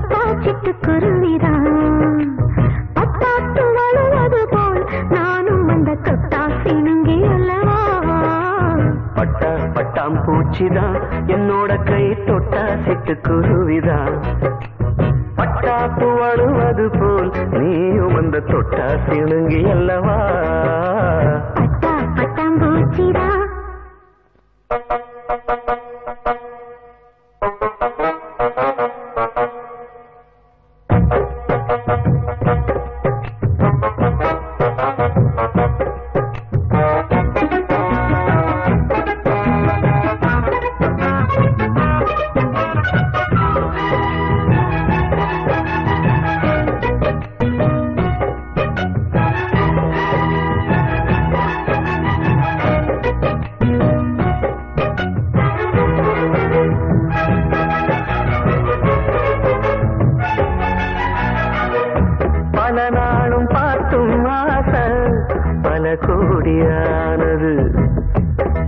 தொட்டா சிட்டுக்குருவிதான் பட்டாத்து வழுவது போல் நானும் அந்த தொட்டா சிணுங்கி அல்லவா பட்டா பட்டாம் பூச்சிதான் என்னோட கை தொட்டா சிட்டுக்குருவிதான் பட்டாத்து வழுவது போல் நீயும் அந்த தொட்டா சிணுங்கி அல்லவா பட்டா பட்டாம் பூச்சிதான் பல நாளும் பார்த்தும் ஆசை பல கோடியானது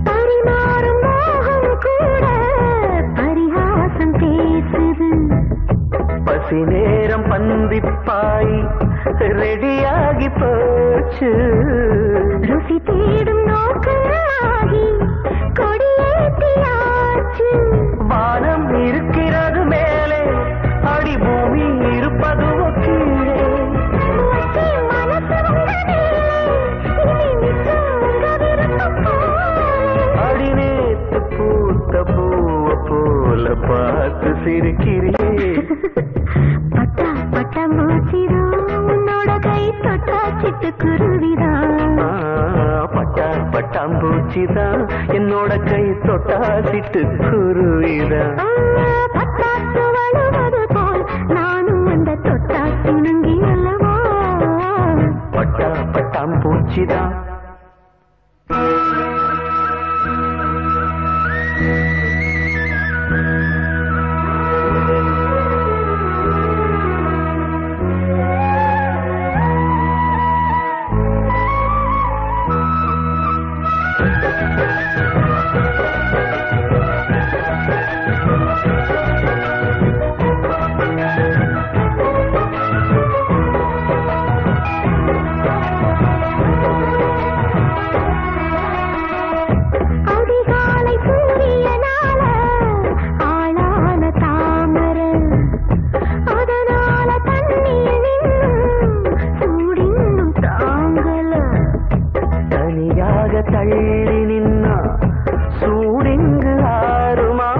பரிமாறும் மோகம் கூட பரிகாசம் பேசுது பசி நேரம் பந்திப்பாய் ரெடியாகி போச்சு ருசி தேடும் நோக்கமாகி கொடியேற்றியாச்சு வானம் இருக்கிறது மேலே அடி பூமி இருப்பது கீழே அடி நேத்து பூத்த பூவ போல பார்த்து சிரிக்கிறே பட்டா பட்டா மூச்சிதோ உன்னோட கை தொட்டா சிட்டுக்குருவிதான் பட்டா பட்டாம்பூச்சிதான் என்னோட கை தொட்டா சிட்டுக்குருவிதான் பட்டாத்து வழுவது போல் நானும் அந்த தொட்டா சிணுங்கி அல்லவா பட்டா பட்டாம்பூச்சிதான் அதிகாலை சூரியனால ஆளான தாமரை அதனால தண்ணீர் நின்னும் சூடின்னும் தாங்கல தனியாக தள்ளி நின்னா சூடிங்கு ஆறுமா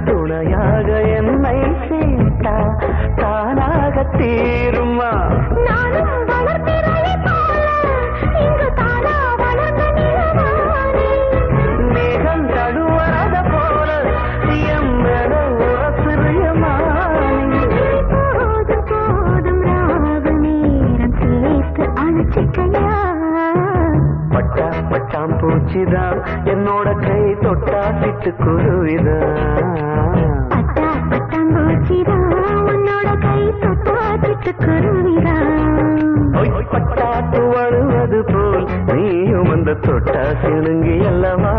துணையாக என்னை சேர்த்தா தானாக தீருமா நானும் வளர்ப்பிறையை போல இங்கு தானா வளர்ந்த நிலவானே மேகம் தடுவரத போல எம்மன உரசிறியமானி போதும் போதும் ராகு நேரம் சேர்த்து அணைச்சிக்கையா பட்டா பட்டாம்பூச்சிதான் என்னோட கை தொட்டா சிட்டுக்குருவிதான் பட்டா பட்டாம்பூச்சிதான் உன்னோட கை தொட்டா சிட்டுக்குருவிதான் பட்டாத்து வருவது போல் நீயும் அந்த தொட்டா சிணுங்கி அல்லவா